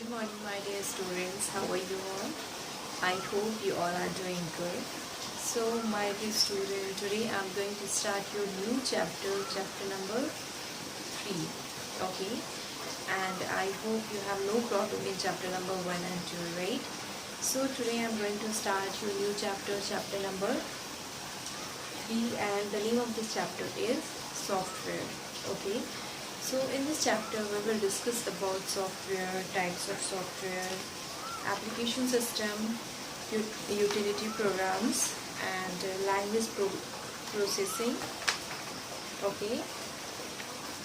Good morning, my dear students. How are you all? I hope you all are doing good. So, my dear student, today I'm going to start your new chapter, chapter number 3. Okay? And I hope you have no problem in chapter number 1 and 2, right? So, today I'm going to start your new chapter, chapter number 3, and the name of this chapter is software. Okay? So in this chapter we will discuss about software, types of software, application system, utility programs, and language processing. Okay.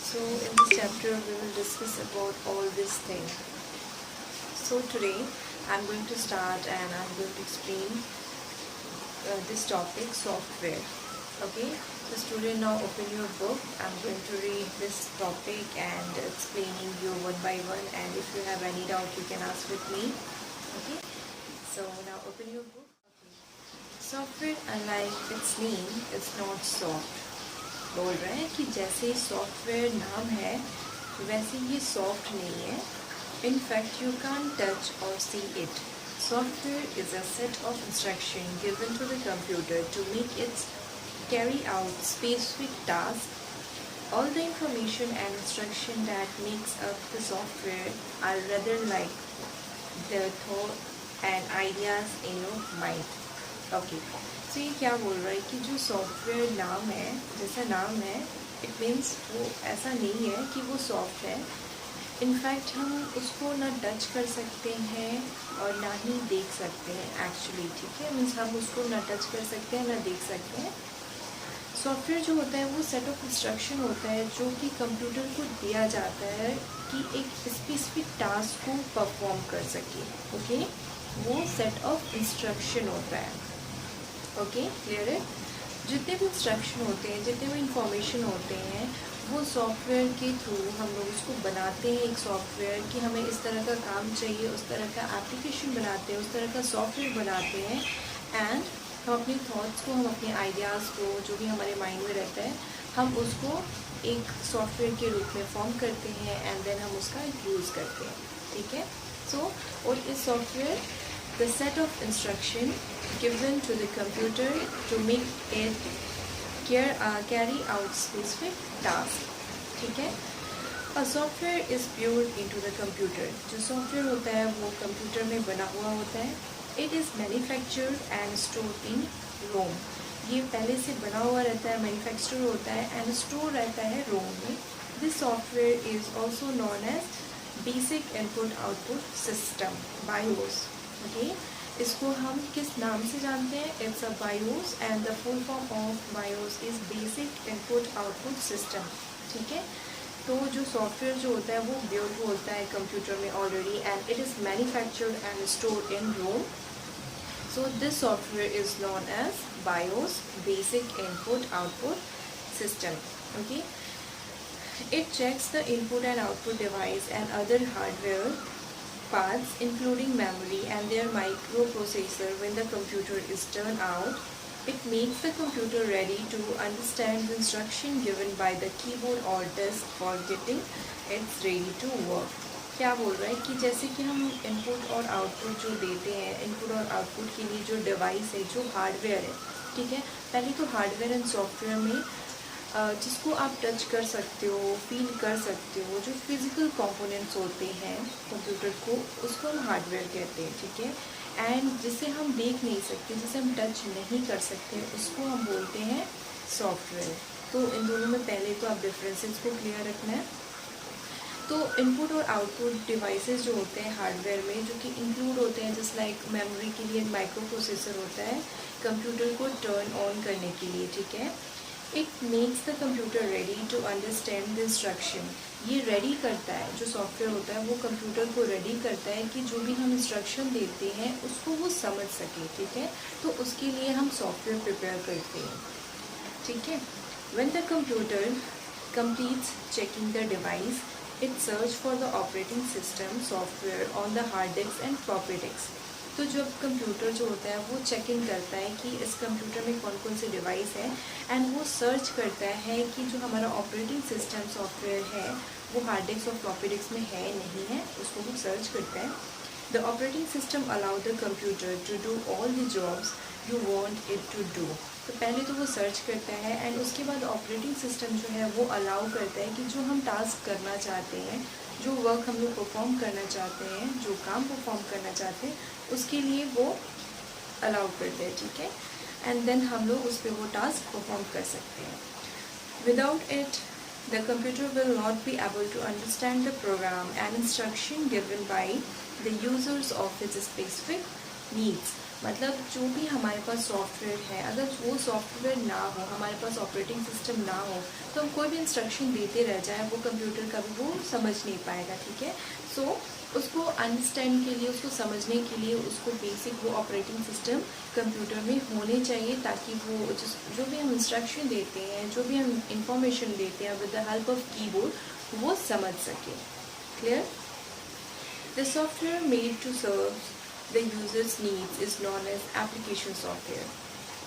So in this chapter we will discuss about all these things. So today I'm going to start and I'm going to explain this topic, software. Okay. So student, now open your book. I'm going to read this topic and explaining you one by one, and if you have any doubt you can ask with me. Okay, so now open your book. Okay. Software, unlike its name, is not soft. बोल रहे हैं कि जैसे software नाम है वैसे ये soft नहीं है. In fact, you can't touch or see it. Software is a set of instructions given to the computer to make its carry out specific tasks. All the information and instruction that makes up the software are rather like the thought and ideas in your mind. Okay. So ये क्या बोल रहा है कि जो software नाम है, जैसा नाम है, it means वो ऐसा नहीं है कि वो सॉफ्ट है. इनफैक्ट हम उसको ना टच कर सकते हैं और ना ही देख सकते हैं एक्चुअली. ठीक है, मीन्स हम उसको ना टच कर सकते हैं ना देख सकते हैं. सॉफ्टवेयर जो होता है वो सेट ऑफ इंस्ट्रक्शन होता है जो कि कंप्यूटर को दिया जाता है कि एक स्पेसिफिक टास्क को परफॉर्म कर सके. ओके, वो सेट ऑफ इंस्ट्रक्शन होता है. ओके, क्लियर है. जितने भी इंस्ट्रक्शन होते हैं, जितने भी इंफॉर्मेशन होते हैं, वो सॉफ्टवेयर के थ्रू हम लोग उसको बनाते हैं. एक सॉफ्टवेयर कि हमें इस तरह का काम चाहिए, उस तरह का एप्लीकेशन बनाते हैं, उस तरह का सॉफ्टवेयर बनाते हैं. एंड हम अपने थॉट्स को, हम अपने आइडियाज़ को, जो भी हमारे माइंड में रहता है, हम उसको एक सॉफ्टवेयर के रूप में फॉर्म करते हैं एंड देन हम उसका यूज़ करते हैं. ठीक है. सो और इस software the set of instruction given to the computer to make it carry out specific task. ठीक है. A software is built into the computer. जो सॉफ्टवेयर होता है वो कंप्यूटर में बना हुआ होता है. It is manufactured and stored in ROM. ये पहले से बना हुआ रहता है, मैन्युफैक्चर होता है एंड स्टोर रहता है रोम में. This software is also known as basic input output system, BIOS. Okay, इसको हम किस नाम से जानते हैं? It's a BIOS and the full form of BIOS is basic input output system. ठीक है. तो जो सॉफ्टवेयर जो होता है वो बिल्ड होता है कंप्यूटर में already and it is manufactured and stored in ROM. So this software is known as BIOS, basic input output system. Okay. It checks the input and output device and other hardware parts including memory and their microprocessor when the computer is turned out. It makes the computer ready to understand the instruction given by the keyboard or disk for getting it's ready to work. क्या बोल रहा है कि जैसे कि हम input और output जो देते हैं, इनपुट और आउटपुट के लिए जो डिवाइस है, जो हार्डवेयर है. ठीक है. पहले तो हार्डवेयर एंड सॉफ्टवेयर में जिसको आप टच कर सकते हो, फील कर सकते हो, जो फिज़िकल कंपोनेंट्स होते हैं कंप्यूटर को, उसको हम हार्डवेयर कहते हैं. ठीक है. एंड जिसे हम देख नहीं सकते, जिसे हम टच नहीं कर सकते, उसको हम बोलते हैं सॉफ्टवेयर. तो इन दोनों में पहले तो आप डिफरेंसेस को क्लियर रखना है. तो इनपुट और आउटपुट डिवाइसेस जो होते हैं हार्डवेयर में, जो कि इंक्लूड होते हैं जस्ट लाइक मेमोरी के लिए माइक्रो प्रोसेसर होता है कंप्यूटर को टर्न ऑन करने के लिए. ठीक है. It makes the computer ready to understand the instruction. ये रेडी करता है, जो सॉफ्टवेयर होता है वो कंप्यूटर को रेडी करता है कि जो भी हम इंस्ट्रक्शन देते हैं उसको वो समझ सके. ठीक है. तो उसके लिए हम सॉफ्टवेयर प्रिपेयर करते हैं. ठीक है. When the computer completes checking the device, it search for the operating system software on the hard disk and floppy disk. तो जब कंप्यूटर जो होता है वो चेक इन करता है कि इस कंप्यूटर में कौन कौन से डिवाइस है एंड वो सर्च करता है कि जो हमारा ऑपरेटिंग सिस्टम सॉफ्टवेयर है वो हार्ड डिस्क और फ्लॉपी डिस्क में है नहीं है, उसको वो सर्च करते हैं, the operating system allow the computer to do all the jobs you want it to do. तो पहले तो वो सर्च करता है एंड उसके बाद ऑपरेटिंग सिस्टम जो है वो अलाउ करता है कि जो हम टास्क करना चाहते हैं, जो वर्क हम लोग परफॉर्म करना चाहते हैं, जो काम परफॉर्म करना चाहते हैं, उसके लिए वो अलाउ करते हैं, ठीक है। एंड देन हम लोग उस पर वो टास्क परफॉर्म कर सकते हैं। Without it the computer will not be able to understand the program and instruction given by the users of its specific needs. मतलब जो भी हमारे पास सॉफ्टवेयर है, अगर वो सॉफ्टवेयर ना हो, हमारे पास ऑपरेटिंग सिस्टम ना हो, तो हम कोई भी इंस्ट्रक्शन देते रह जाए, वो कंप्यूटर कभी वो समझ नहीं पाएगा, ठीक है। सो उसको अंडरस्टैंड के लिए, उसको समझने के लिए उसको बेसिक वो ऑपरेटिंग सिस्टम कंप्यूटर में होने चाहिए, ताकि वो जो भी हम इंस्ट्रक्शन देते हैं, जो भी हम इंफॉर्मेशन देते हैं with the help of keyboard, वो समझ सके। Clear? The software made to serve the users needs is known as application software.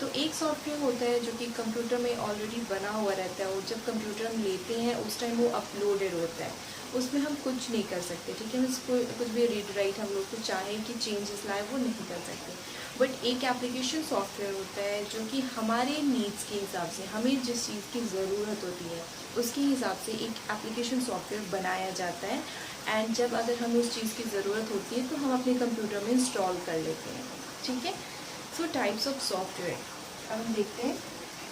तो एक सॉफ्टवेयर होता है जो कि कंप्यूटर में ऑलरेडी बना हुआ रहता है, और जब कंप्यूटर हम लेते हैं उस टाइम वो अपलोडेड होता है, उसमें हम कुछ नहीं कर सकते, ठीक है। उसको कुछ भी रीड राइट हम लोग को चाहे कि चेंजेस लाए, वो नहीं कर सकते। बट एक एप्लीकेशन सॉफ्टवेयर होता है जो कि हमारे नीड्स के हिसाब से, हमें जिस चीज़ की ज़रूरत होती है उसके हिसाब से एक एप्लीकेशन सॉफ्टवेयर बनाया जाता है। एंड जब अगर हमें उस चीज़ की ज़रूरत होती है तो हम अपने कंप्यूटर में इंस्टॉल कर लेते हैं, ठीक है। सो टाइप्स ऑफ सॉफ्टवेयर, अब हम देखते हैं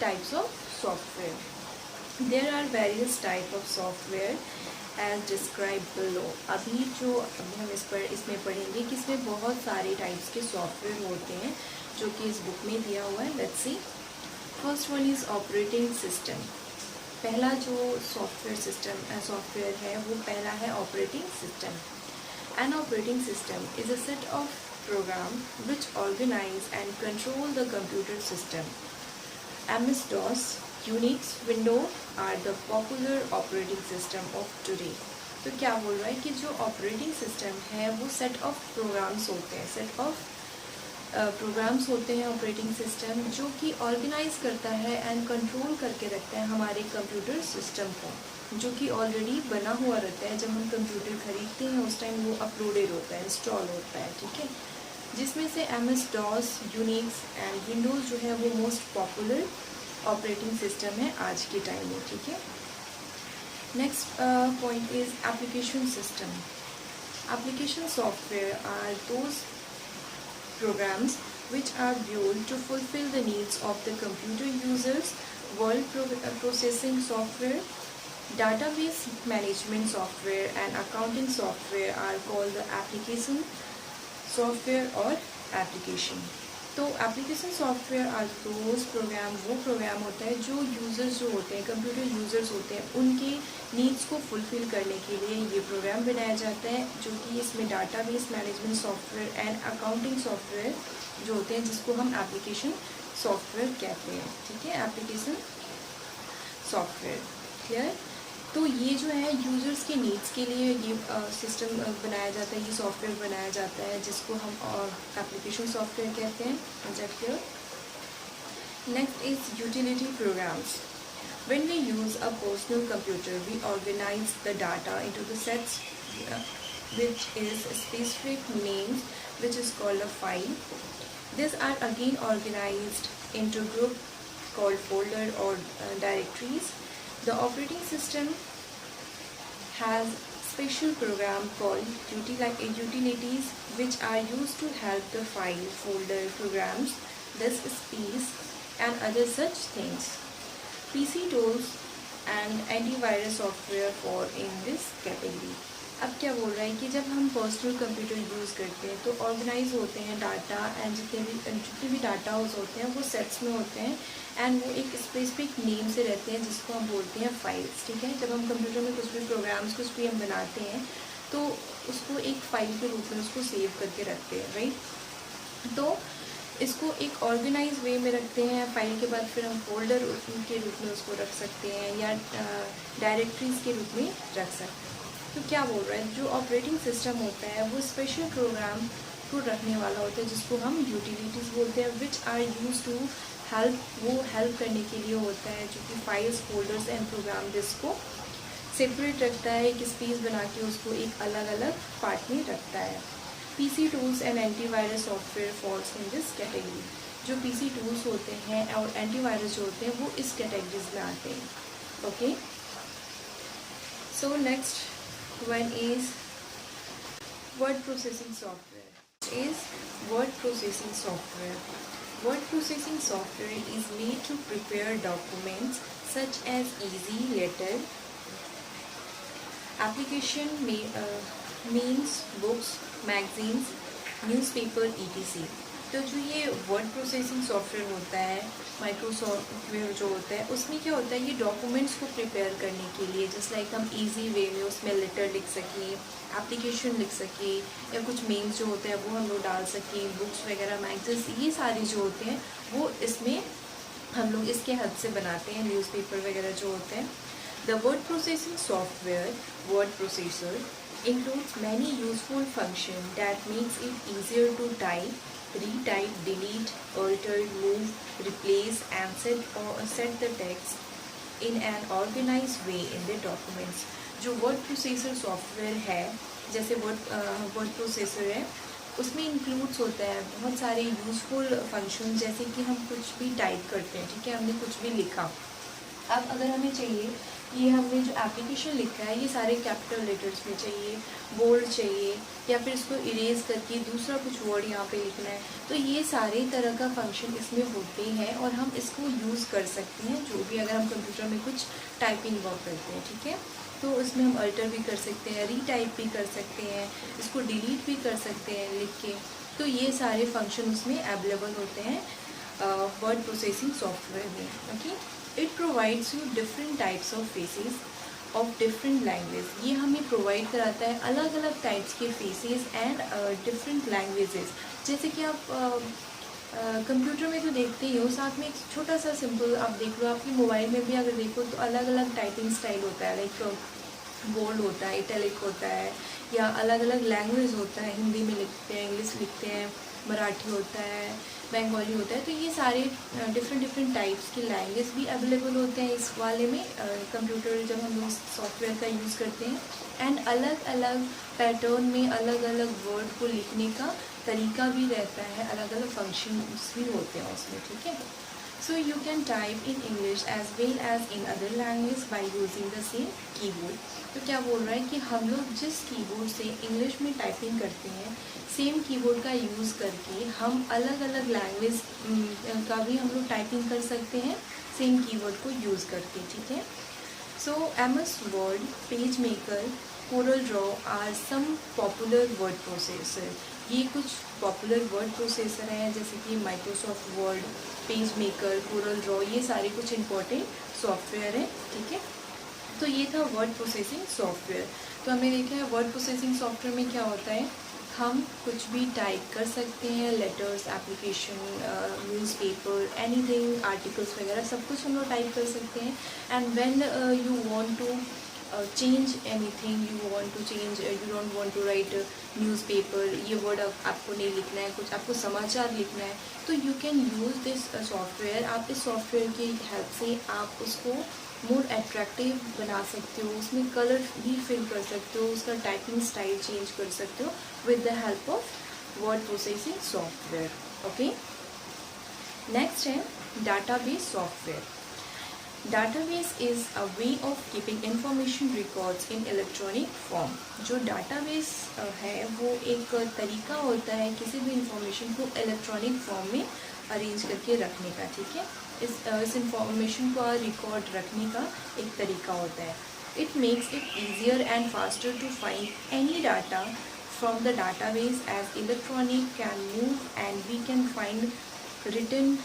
types of software. There are various type of software as described below. अभी हम इसमें पढ़ेंगे कि इसमें बहुत सारे टाइप्स के सॉफ्टवेयर होते हैं जो कि इस बुक में दिया हुआ है। Let's see. First one is operating system. पहला जो सॉफ्टवेयर है वो पहला है operating system. An operating system is a set of program which organize and control the computer system. MS-DOS, Unix, window are the popular operating system of today. तो क्या बोल रहा है कि जो ऑपरेटिंग सिस्टम है वो सेट ऑफ प्रोग्राम्स होते हैं, सेट ऑफ प्रोग्राम्स होते हैं ऑपरेटिंग सिस्टम, जो कि ऑर्गेनाइज करता है एंड कंट्रोल करके रखता है हमारे कंप्यूटर सिस्टम को, जो कि ऑलरेडी बना हुआ रहता है। जब हम कंप्यूटर खरीदते हैं उस टाइम वो अपलोडेड होता है, इंस्टॉल होता है, ठीक है। जिसमें से MS-DOS, यूनिक्स एंड विंडोज़ जो है वो मोस्ट पॉपुलर ऑपरेटिंग सिस्टम है आज के टाइम में, ठीक है। Next point is application system. Application software are those programs which are built to fulfill the needs of the computer users. Word processing software, database management software and accounting software are called the application software or application. तो application software are those program, वो program होता है जो users जो होते हैं, computer users होते हैं, उनके नीड्स को फुलफ़िल करने के लिए ये प्रोग्राम बनाया जाता है, जो कि इसमें database management software and accounting software जो होते हैं, जिसको हम एप्लीकेशन सॉफ्टवेयर कहते हैं, ठीक है। Application software, clear. तो ये जो है यूज़र्स के नीड्स के लिए ये सिस्टम बनाया जाता है, ये सॉफ्टवेयर बनाया जाता है, जिसको हम एप्लीकेशन सॉफ्टवेयर कहते हैं। Clear. Next is utility programmes. When we use a personal computer, we organize the data into the sets which is specific names, which is called a file. These are again organized into group called folder or directories. The operating system has special program called utilities, which are used to help the file, folder, programs, disk space and other such things. PC tools and antivirus software fall in this category. अब क्या बोल रहा है कि जब हम personal computer use करते हैं तो ऑर्गेनाइज होते हैं डाटा, एंड जितने भी डाटा होते हैं वो सेट्स में होते हैं, एंड वो एक स्पेसिफिक नेम से रहते हैं, जिसको हम बोलते हैं फाइल्स, ठीक है। जब हम कंप्यूटर में कुछ भी प्रोग्राम्स कुछ भी हम बनाते हैं तो उसको एक फ़ाइल के रूप में उसको सेव करके रखते हैं, राइट। तो इसको एक ऑर्गेनाइज वे में रखते हैं, फाइल के बाद फिर हम फोल्डर के रूप में उसको रख सकते हैं या डायरेक्टरीज के रूप में रख सकते हैं। तो क्या बोल रहा है, जो ऑपरेटिंग सिस्टम होता है वो स्पेशल प्रोग्राम को रखने वाला होता है, जिसको हम यूटिलिटीज़ बोलते हैं, which are use to help, वो हेल्प करने के लिए होता है, जो कि files, folders and program disk को सेपरेट रखता है, एक स्पेस बना के उसको एक अलग अलग पार्ट में रखता है। PC tools and antivirus software falls in this category. जो पीसी टूल्स होते हैं और एंटीवायरस जो होते हैं वो इस कैटेगरीज में आते हैं। Okay, so next one is word processing software. Is word processing software. Word processing software is made to prepare documents such as easy letter, application, means, books, magazines, newspaper, etc. तो जो ये word processing software होता है, Microsoft जो होता है, उसमें क्या होता है, ये डॉक्यूमेंट्स को प्रिपेयर करने के लिए जस्ट लाइक हम इजी वे में उसमें लेटर लिख सकें, एप्लीकेशन लिख सकें, या कुछ मेल्स जो होते हैं वो हम लोग डाल सकें, बुक्स वगैरह, मैगजीन्स, ये सारे जो होते हैं वो इसमें हम लोग इसके हेल्प से बनाते हैं, न्यूज़पेपर वगैरह जो होते हैं। The word processing software, word processor, includes many useful functions that makes it easier to type, retype, delete, alter, move, replace and set the text in an organized way in the documents. जो word processor software है, जैसे word processor है, उसमें includes होता है बहुत सारे useful function, जैसे कि हम कुछ भी टाइप करते हैं, ठीक है, हमने कुछ भी लिखा, अब अगर हमें चाहिए ये हमने जो एप्लीकेशन लिखा है ये सारे कैपिटल लेटर्स में चाहिए, बोल्ड चाहिए, या फिर इसको इरेज करके दूसरा कुछ वर्ड यहाँ पे लिखना है, तो ये सारे तरह का फंक्शन इसमें होते हैं और हम इसको यूज़ कर सकते हैं जो भी, अगर हम कंप्यूटर में कुछ टाइपिंग वर्क करते हैं, ठीक है, तो इसमें हम अल्टर भी कर सकते हैं, रीटाइप भी कर सकते हैं, इसको डिलीट भी कर सकते हैं लिख के, तो ये सारे फंक्शन उसमें अवेलेबल होते हैं वर्ड प्रोसेसिंग सॉफ्टवेयर में। Okay, it provides you different types of faces of different language. ये हमें प्रोवाइड कराता है अलग अलग टाइप्स के फेसेस एंड डिफरेंट लैंग्वेजेस। जैसे कि आप कंप्यूटर में तो देखते ही हो, साथ में एक छोटा सा सिंपल आप देख लो, आपकी मोबाइल में भी अगर देखो तो अलग अलग टाइपिंग स्टाइल होता है, लाइक बोल्ड होता है, इटैलिक होता है, या अलग अलग लैंग्वेज होता है, हिंदी में लिखते हैं, इंग्लिश लिखते हैं, मराठी होता है, बंगाली होता है, तो ये सारे डिफरेंट टाइप्स के लैंग्वेज भी अवेलेबल होते हैं इस वाले में, कंप्यूटर जब हम लोग सॉफ्टवेयर का यूज़ करते हैं, एंड अलग अलग पैटर्न में अलग अलग वर्ड को लिखने का तरीका भी रहता है, अलग अलग फंक्शंस भी होते हैं उसमें, ठीक है। So you can type in English as well as in other language by using the same keyboard. तो क्या बोल रहा है कि हम लोग जिस कीबोर्ड से इंग्लिश में टाइपिंग करते हैं, सेम कीबोर्ड का यूज़ करके हम अलग अलग लैंग्वेज का भी हम लोग टाइपिंग कर सकते हैं सेम कीबोर्ड को यूज़ करके, ठीक है। So MS Word, Page Maker, Corel Draw are some popular word processor. ये कुछ पॉपुलर वर्ड प्रोसेसर हैं, जैसे कि Microsoft Word, Page Maker, Corel Draw, ये सारे कुछ इंपॉर्टेंट सॉफ्टवेयर हैं, ठीक है। तो ये था वर्ड प्रोसेसिंग सॉफ्टवेयर। तो हमने देखा है वर्ड प्रोसेसिंग सॉफ्टवेयर में क्या होता है, हम कुछ भी टाइप कर सकते हैं, letters, application, newspaper, anything, articles वगैरह सब कुछ हम लोग टाइप कर सकते हैं। And when you want to change anything, you don't want to write newspaper, ये वर्ड आपको नहीं लिखना है, कुछ आपको समाचार लिखना है, तो you can use this software. आप इस सॉफ्टवेयर की हेल्प से आप उसको मोर अट्रैक्टिव बना सकते हो, उसमें कलर भी फिल कर सकते हो, उसका टाइपिंग स्टाइल चेंज कर सकते हो with the help of word processing software. Okay, next है database software. Database is a way of keeping information records in electronic form. जो डाटाबेस है वो एक तरीका होता है किसी भी इंफॉर्मेशन को इलेक्ट्रॉनिक फॉर्म में अरेंज करके रखने का, ठीक है। इस इंफॉर्मेशन को रिकॉर्ड रखने का एक तरीका होता है। It makes it easier and faster to find any data from the database as electronic can move and we can find written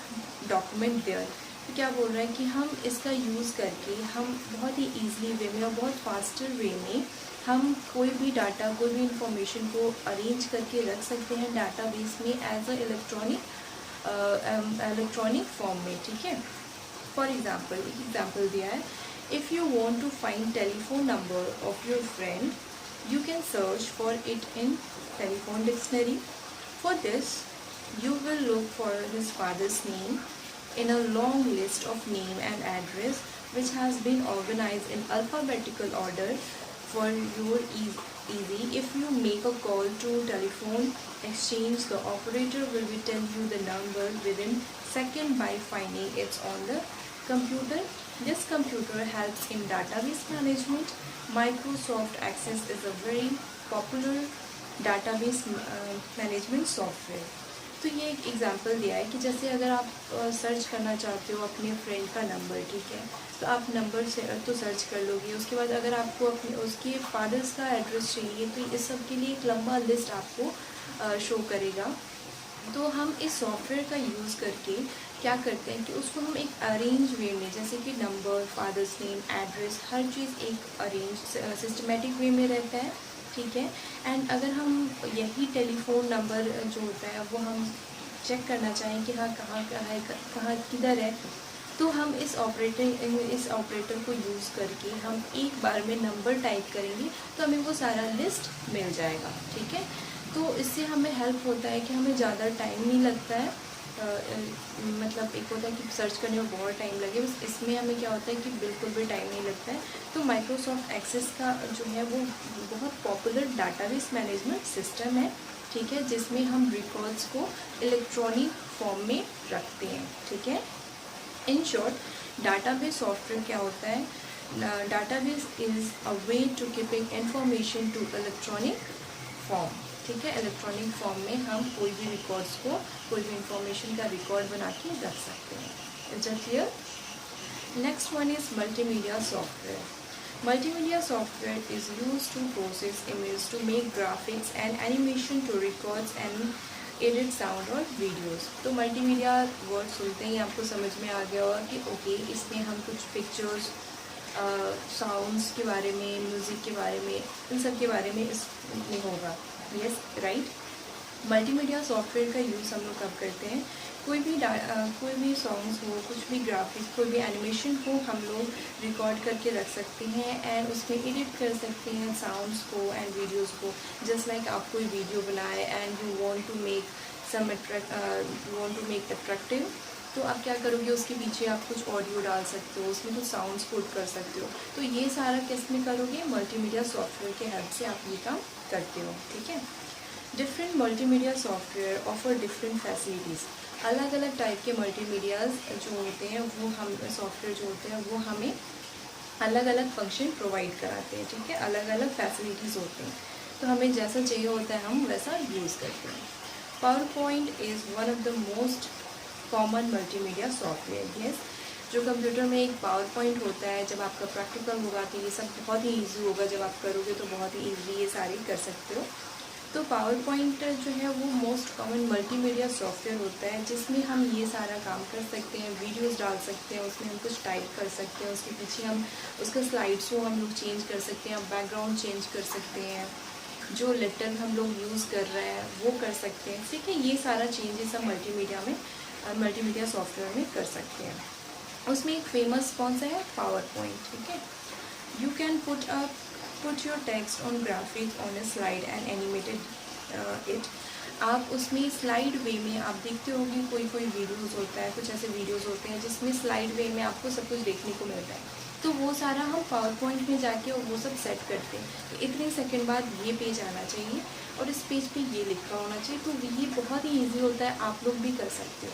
document there. तो क्या बोल रहा है कि हम इसका यूज़ करके हम बहुत ही ईजिली वे में और बहुत फास्टर वे में हम कोई भी डाटा, कोई भी इंफॉर्मेशन को अरेंज करके रख सकते हैं डाटाबेस में एज अ इलेक्ट्रॉनिक फॉर्म में, ठीक है। फॉर एग्जाम्पल, एक एग्जाम्पल दिया है, if you want to find telephone number of your friend, you can search for it in telephone dictionary. For this, you will look for his father's name in a long list of name and address which has been organized in alphabetical order for your easy. If you make a call to telephone exchange, the operator will be tell you the number within second by finding it on the computer. This computer helps in database management. Microsoft Access is a very popular database management software. तो ये एक example दिया है कि जैसे अगर आप search करना चाहते हो अपने फ्रेंड का नंबर, ठीक है, तो आप नंबर से तो सर्च कर लोगे। उसके बाद अगर आपको अपने उसके फादर्स का एड्रेस चाहिए तो इस सब के लिए एक लंबा लिस्ट आपको शो करेगा। तो हम इस सॉफ्टवेयर का यूज़ करके क्या करते हैं कि उसको हम एक अरेंज वे में, जैसे कि नंबर, फादर्स नेम, एड्रेस, हर चीज़ एक अरेंज सिस्टमेटिक वे में रहता है, ठीक है। एंड अगर हम यही टेलीफोन नंबर जो होता है वो हम चेक करना चाहें कि हाँ कहाँ है, कहाँ किधर है, तो हम इस ऑपरेटर को यूज़ करके हम एक बार में नंबर टाइप करेंगे तो हमें वो सारा लिस्ट मिल जाएगा, ठीक है। तो इससे हमें हेल्प होता है कि हमें ज़्यादा टाइम नहीं लगता है। मतलब एक होता है कि सर्च करने में बहुत टाइम लगे, बस इसमें हमें क्या होता है कि बिल्कुल भी टाइम नहीं लगता है। तो माइक्रोसॉफ्ट एक्सेस का जो है वो बहुत पॉपुलर डाटाबेस मैनेजमेंट सिस्टम है, ठीक है, जिसमें हम रिकॉर्ड्स को इलेक्ट्रॉनिक फॉर्म में रखते हैं, ठीक है। इन शॉर्ट डाटाबेस सॉफ्टवेयर क्या होता है? Database is a way to keeping information to electronic form, ठीक है। इलेक्ट्रॉनिक फॉर्म में हम कोई भी रिकॉर्ड्स को, कोई भी इंफॉर्मेशन का रिकॉर्ड बना के रख सकते हैं। Is it clear? Next one is multimedia software. Multimedia software is used to process images, to make graphics and animation, to record and edit sound और videos. तो मल्टीमीडिया वर्ड सुनते ही आपको समझ में आ गया होगा कि ओके इसमें हम कुछ पिक्चर्स, साउंड्स के बारे में, म्यूज़िक के बारे में, इन सब के बारे में इसमें होगा। Yes, right. मल्टीमीडिया सॉफ्टवेयर का यूज़ हम लोग कब करते हैं? कोई भी सॉन्ग्स हो, कुछ भी ग्राफिक्स, कोई भी एनिमेशन हो, हम लोग रिकॉर्ड करके रख सकते हैं एंड उसमें एडिट कर सकते हैं साउंड्स को एंड वीडियोस को। जस्ट लाइक आप कोई वीडियो बनाए and you want to make attractive, तो आप क्या करोगे, उसके पीछे आप कुछ ऑडियो डाल सकते हो, उसमें कुछ साउंड्स पुट कर सकते हो। तो ये सारा किस में करोगे? मल्टीमीडिया सॉफ्टवेयर के हेल्प से आप ये काम करते हो, ठीक है। Different multimedia software offer different facilities. अलग अलग टाइप के मल्टीमीडियाज़ जो होते हैं वो हम सॉफ्टवेयर जो होते हैं वो हमें अलग अलग फंक्शन प्रोवाइड कराते हैं, ठीक है। अलग अलग फैसिलिटीज़ होते हैं, तो हमें जैसा चाहिए होता है हम वैसा यूज़ करते हैं। Power point is one of the most common multimedia software. Yes, जो कंप्यूटर में एक पावर पॉइंट होता है, जब आपका प्रैक्टिकल होगा तो ये सब बहुत ही ईजी होगा, जब आप करोगे तो बहुत ही ईजी ये सारे कर सकते हो। तो पावर पॉइंट जो है वो मोस्ट कॉमन मल्टीमीडिया सॉफ्टवेयर होता है, जिसमें हम ये सारा काम कर सकते हैं, वीडियोस डाल सकते हैं, उसमें हम कुछ टाइप कर सकते हैं, उसके पीछे हम उसका स्लाइड्स को हम लोग चेंज कर सकते हैं, बैकग्राउंड चेंज कर सकते हैं, जो लेटर हम लोग यूज़ कर रहे हैं वो कर सकते हैं, ठीक है। ये सारा चेंजेस हम मल्टीमीडिया सॉफ्टवेयर में कर सकते हैं। उसमें एक फेमस कौन सा है? पावर पॉइंट, ठीक है। You can put your text on graphics on a slide and animated it. आप उसमें स्लाइड वे में आप देखते होंगे कोई वीडियोस होता है, कुछ ऐसे वीडियोस होते हैं जिसमें स्लाइड वे में आपको सब कुछ देखने को मिलता है, तो वो सारा हम पावर पॉइंट में जाके वो सब सेट करते हैं। तो इतने सेकंड बाद ये पेज आना चाहिए और इस पेज पे ये लिखा होना चाहिए, तो ये बहुत ही ईजी होता है, आप लोग भी कर सकते हो,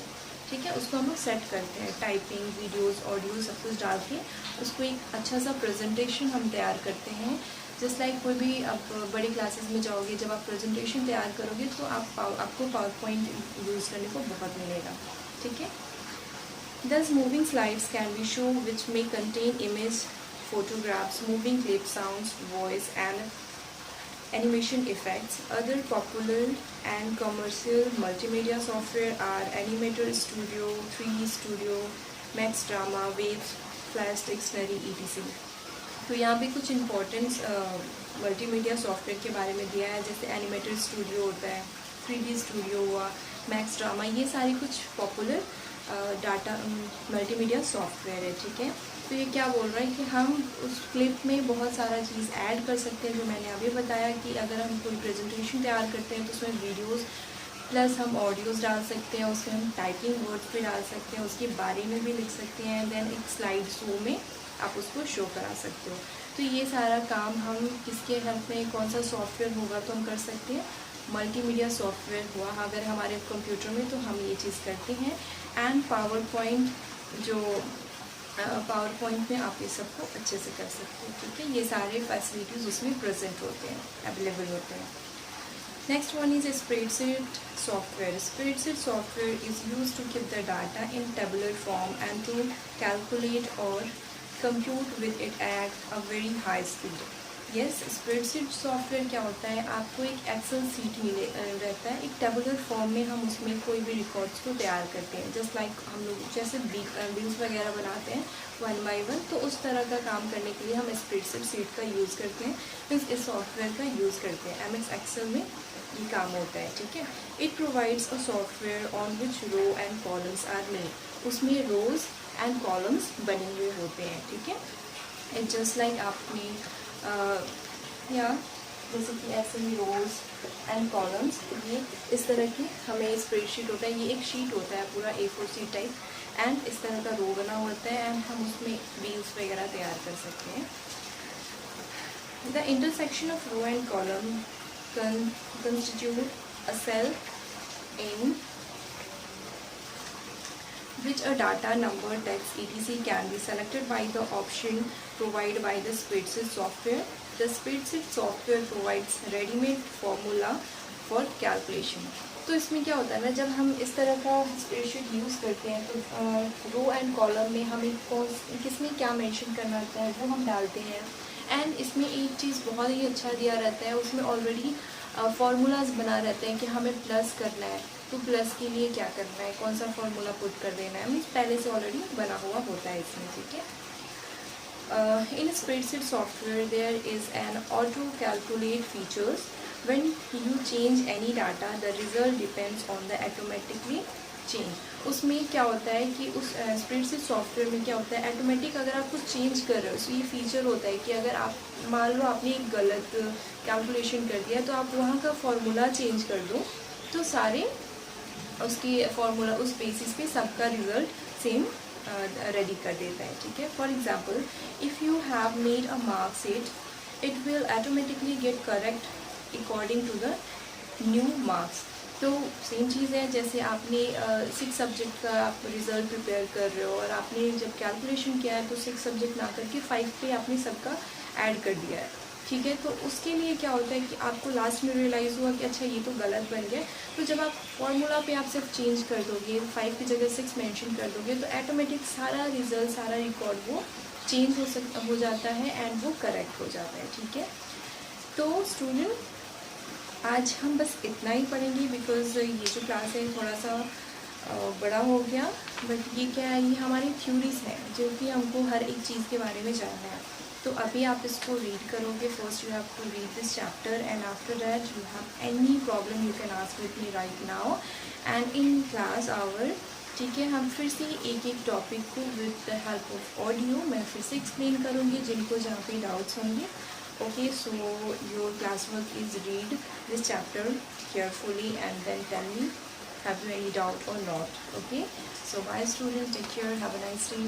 ठीक है। उसको हम लोग सेट करते हैं, टाइपिंग, वीडियोस, ऑडियो सब कुछ डाल के उसको एक अच्छा सा प्रेजेंटेशन हम तैयार करते हैं। जस्ट लाइक कोई भी आप बड़ी क्लासेस में जाओगे, जब आप प्रेजेंटेशन तैयार करोगे तो आपको पावर पॉइंट यूज़ करने को बहुत मिलेगा, ठीक है। Thus moving slides can be shown which may contain image, photographs, moving clips, sounds, voice and animation effects. Other popular and commercial multimedia software are Animator Studio, 3D Studio, Max Drama, Wave, Flash Dictionary, etc. तो यहाँ पे कुछ importance multimedia software के बारे में दिया है, जैसे एनिमेटर स्टूडियो होता है, 3D स्टूडियो हुआ, मैक्स ड्रामा, ये सारी कुछ पॉपुलर मल्टीमीडिया सॉफ्टवेयर है, ठीक है। तो ये क्या बोल रहा है कि हम उस क्लिप में बहुत सारा चीज़ ऐड कर सकते हैं, जो मैंने अभी बताया कि अगर हम कोई प्रेजेंटेशन तैयार करते हैं तो उसमें वीडियोस प्लस हम ऑडियोज़ डाल सकते हैं, उसमें हम टाइपिंग वर्ड्स भी डाल सकते हैं, उसके बारे में भी लिख सकते हैं, देन एक स्लाइड शो में आप उसको शो करा सकते हो। तो ये सारा काम हम किसके हेल्प में, कौन सा सॉफ्टवेयर होगा तो हम कर सकते हैं, मल्टीमीडिया सॉफ्टवेयर हुआ अगर हमारे कंप्यूटर में तो हम ये चीज़ करते हैं। एंड पावर पॉइंट, जो पावर पॉइंट में आप ये सबको अच्छे से कर सकते हो, ठीक है। ये सारे फैसिलिटीज़ उसमें प्रेजेंट होते हैं, अवेलेबल होते हैं। Next one is spreadsheet software. Spreadsheet software is used to keep the data in tabular form and to calculate or compute with it at a very high speed. Yes, spreadsheet software क्या होता है, आपको एक Excel seat मिले रहता है, एक tabular form में हम उसमें कोई भी रिकॉर्ड्स को तैयार करते हैं, जस्ट लाइक हम लोग जैसे बिल्स वगैरह बनाते हैं 1 by 1, तो उस तरह का काम करने के लिए हम स्प्रेडशीट सीट का यूज़ करते हैं, मीन्स इस सॉफ्टवेयर का यूज़ करते हैं। MS एक्सेल में ये काम होता है, ठीक है। It provides a software on which row and columns are made, उसमें रोज एंड कॉलम्स बने हुए होते हैं, ठीक है। इट जस्ट लाइक आपने या जैसे कि ऐसे ही रोज एंड कॉलम्स, ये इस तरह की हमें स्प्रेडशीट होता है, ये एक शीट होता है पूरा A4 शीट टाइप, एंड इस तरह का रो बना होता है एंड हम उसमें बिल्स वगैरह तैयार कर सकते हैं। The intersection of row and column constitute a cell in which a data, number, text, etc. can be selected by the option provided by the spreadsheet software. The spreadsheet software provides ready-made formula for calculation. तो इसमें क्या होता है ना, जब हम इस तरह का स्प्रेडशीट यूज़ करते हैं तो रो एंड कॉलम में हमें किसमें क्या मेंशन करना होता है वो हम डालते हैं। एंड इसमें एक चीज़ बहुत ही अच्छा दिया रहता है, उसमें ऑलरेडी फार्मूलाज बना रहते हैं कि हमें प्लस करना है तो प्लस के लिए क्या करना है, कौन सा फार्मूला पुट कर देना है, मीन्स पहले से ऑलरेडी बना हुआ होता है इसमें, ठीक है। In spreadsheet software there is an auto calculate features when you change any data the result depends on the automatically change. उसमें क्या होता है कि उस स्प्रेडशीट सॉफ्टवेयर में क्या होता है, ऑटोमेटिक अगर आप कुछ चेंज कर रहे हो तो ये फीचर होता है कि अगर आप मान लो आपने एक गलत कैलकुलेशन कर दिया तो आप वहाँ का फॉर्मूला चेंज कर दो तो सारे उसकी फार्मूला उस बेसिस पे सबका रिजल्ट सेम रेडी कर देता है, ठीक है। For example, if you have made a marksheet it will automatically get correct according to the new marks. तो सेम चीज़ है, जैसे आपने 6 सब्जेक्ट का आप रिज़ल्ट प्रिपेयर कर रहे हो और आपने जब कैलकुलेशन किया है तो 6 सब्जेक्ट ना करके 5 पे आपने सबका ऐड कर दिया है, ठीक है। तो उसके लिए क्या होता है कि आपको लास्ट में रियलाइज़ हुआ कि अच्छा ये तो गलत बन गया, तो जब आप फॉर्मूला पे आप सिर्फ चेंज कर दोगे, 5 की जगह 6 मेंशन कर दोगे तो ऑटोमेटिक सारा रिज़ल्ट, सारा रिकॉर्ड वो चेंज हो जाता है एंड वो करेक्ट हो जाता है, ठीक है। तो स्टूडेंट, आज हम बस इतना ही पढ़ेंगे बिकॉज़ ये जो क्लास है थोड़ा सा बड़ा हो गया, बट ये क्या है, ये हमारी थ्योरीज हैं जो कि हमको हर एक चीज़ के बारे में जानना है। तो अभी आप इसको रीड करोगे, first you have to read this chapter and after that you have any problem you can ask with me right now and in class hour, ठीक है। हम फिर से एक एक टॉपिक को with the help of audio मैं फिर से एक्सप्लेन करूँगी जिनको जहाँ पे डाउट्स होंगे। Okay, so your classwork is read this chapter carefully and then tell me have you any doubt or not. Okay, so bye students, take care, have a nice day.